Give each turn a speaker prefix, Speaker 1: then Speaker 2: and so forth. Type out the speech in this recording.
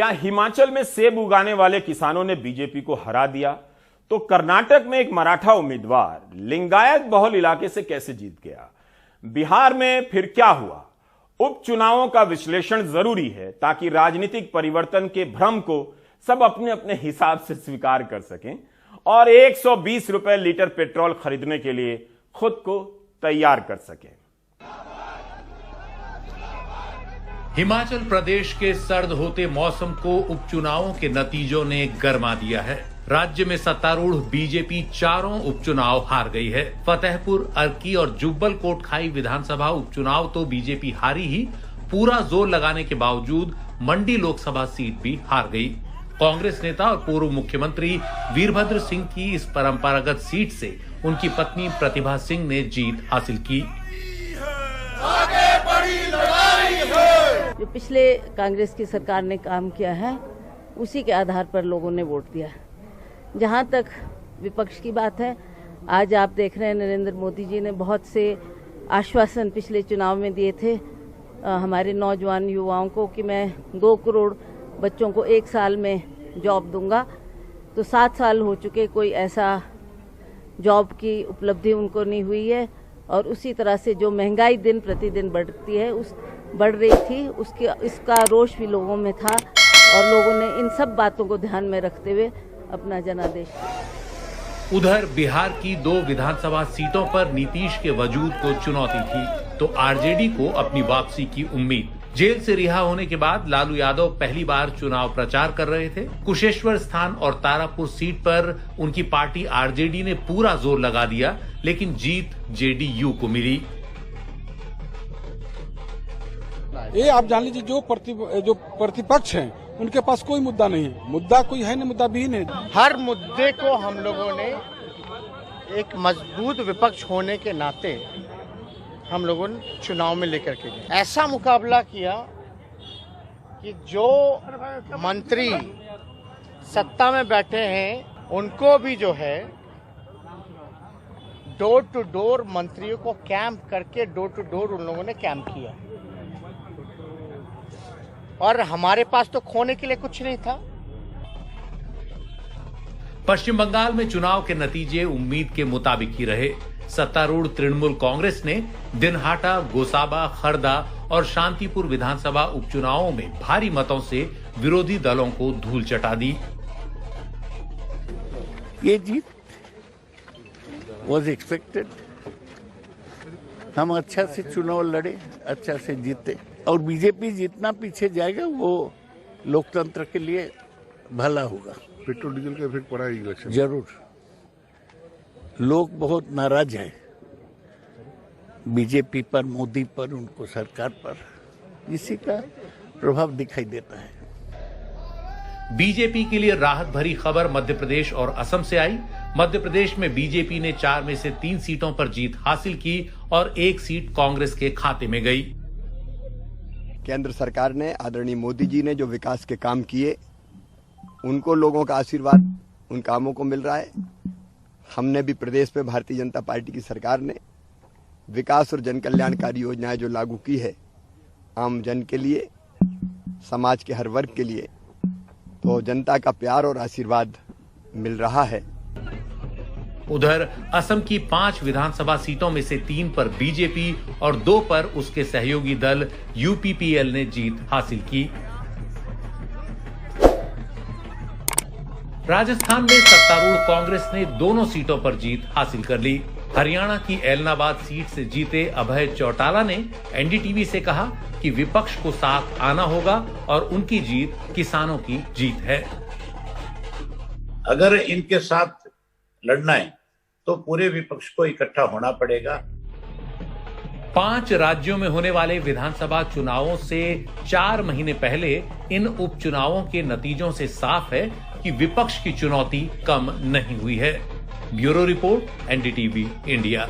Speaker 1: क्या हिमाचल में सेब उगाने वाले किसानों ने बीजेपी को हरा दिया? तो कर्नाटक में एक मराठा उम्मीदवार लिंगायत बहुल इलाके से कैसे जीत गया? बिहार में फिर क्या हुआ? उपचुनावों का विश्लेषण जरूरी है ताकि राजनीतिक परिवर्तन के भ्रम को सब अपने अपने हिसाब से स्वीकार कर सकें और 120 रुपए लीटर पेट्रोल खरीदने के लिए खुद को तैयार कर सकें।
Speaker 2: हिमाचल प्रदेश के सर्द होते मौसम को उपचुनावों के नतीजों ने गरमा दिया है। राज्य में सत्तारूढ़ बीजेपी चारों उपचुनाव हार गई है। फतेहपुर, अर्की और जुब्बल कोटखाई विधानसभा उपचुनाव तो बीजेपी हारी ही, पूरा जोर लगाने के बावजूद मंडी लोकसभा सीट भी हार गई। कांग्रेस नेता और पूर्व मुख्यमंत्री वीरभद्र सिंह की इस परंपरागत सीट से उनकी पत्नी प्रतिभा सिंह ने जीत हासिल की।
Speaker 3: आगे बड़ी लड़ाई है।
Speaker 4: जो पिछले कांग्रेस की सरकार ने काम किया है उसी के आधार पर लोगों ने वोट दिया। जहां तक विपक्ष की बात है, आज आप देख रहे हैं नरेंद्र मोदी जी ने बहुत से आश्वासन पिछले चुनाव में दिए थे हमारे नौजवान युवाओं को कि मैं 2 करोड़ बच्चों को 1 साल में जॉब दूंगा। तो 7 साल हो चुके, कोई ऐसा जॉब की उपलब्धि उनको नहीं हुई है। और उसी तरह से जो महंगाई दिन प्रतिदिन बढ़ रही थी, इसका रोष भी लोगों में था और लोगों ने इन सब बातों को ध्यान में रखते हुए अपना जनादेश दिया।
Speaker 2: उधर बिहार की 2 विधानसभा सीटों पर नीतीश के वजूद को चुनौती थी तो आरजेडी को अपनी वापसी की उम्मीद। जेल से रिहा होने के बाद लालू यादव पहली बार चुनाव प्रचार कर रहे थे। कुशेश्वर स्थान और तारापुर सीट पर उनकी पार्टी आरजेडी ने पूरा जोर लगा दिया, लेकिन जीत जेडीयू को मिली।
Speaker 5: ये आप जान लीजिए, जो प्रतिपक्ष हैं उनके पास कोई मुद्दा नहीं है। मुद्दा कोई है नहीं, मुद्दा भी नहीं।
Speaker 6: हर मुद्दे को हम लोगों ने एक मजबूत विपक्ष होने के नाते हम लोगों ने चुनाव में लेकर के गए। ऐसा मुकाबला किया कि जो मंत्री सत्ता में बैठे हैं उनको भी जो है डोर टू डोर मंत्रियों को कैंप करके डोर टू डोर उन लोगों ने कैंप किया। और हमारे पास तो खोने के लिए कुछ नहीं था।
Speaker 2: पश्चिम बंगाल में चुनाव के नतीजे उम्मीद के मुताबिक ही रहे। सत्तारूढ़ तृणमूल कांग्रेस ने दिनहाटा, गोसाबा, खरदा और शांतिपुर विधानसभा उपचुनावों में भारी मतों से विरोधी दलों को धूल चटा दी।
Speaker 7: ये जीत was expected। हम अच्छा से चुनाव लड़े, अच्छा से जीते और बीजेपी जितना पीछे जाएगा वो लोकतंत्र के लिए भला होगा।
Speaker 8: पेट्रोल डीजल का इफेक्ट पड़ा है इलेक्शन
Speaker 7: जरूर। लोग बहुत नाराज हैं बीजेपी पर, मोदी पर, उनको सरकार पर, इसी का प्रभाव दिखाई देता है।
Speaker 2: बीजेपी के लिए राहत भरी खबर मध्य प्रदेश और असम से आई। मध्य प्रदेश में बीजेपी ने 4 में से 3 सीटों पर जीत हासिल की और 1 सीट कांग्रेस के खाते में गई।
Speaker 9: केंद्र सरकार ने, आदरणीय मोदी जी ने जो विकास के काम किए, उनको लोगों का आशीर्वाद उन कामों को मिल रहा है। हमने भी प्रदेश में भारतीय जनता पार्टी की सरकार ने विकास और जन कल्याणकारी योजनाएं जो लागू की है आम जन के लिए, समाज के हर वर्ग के लिए, तो जनता का प्यार और आशीर्वाद मिल रहा है।
Speaker 2: उधर असम की 5 विधानसभा सीटों में से 3 पर बीजेपी और 2 पर उसके सहयोगी दल यूपीपीएल ने जीत हासिल की। राजस्थान में सत्तारूढ़ कांग्रेस ने दोनों सीटों पर जीत हासिल कर ली। हरियाणा की एलनाबाद सीट से जीते अभय चौटाला ने एनडीटीवी से कहा कि विपक्ष को साथ आना होगा और उनकी जीत किसानों की जीत है।
Speaker 10: अगर इनके साथ लड़ना है तो पूरे विपक्ष को इकट्ठा होना पड़ेगा।
Speaker 2: 5 राज्यों में होने वाले विधानसभा चुनावों से 4 महीने पहले इन उपचुनावों के नतीजों से साफ है कि विपक्ष की चुनौती कम नहीं हुई है। Bureau report, NDTV India.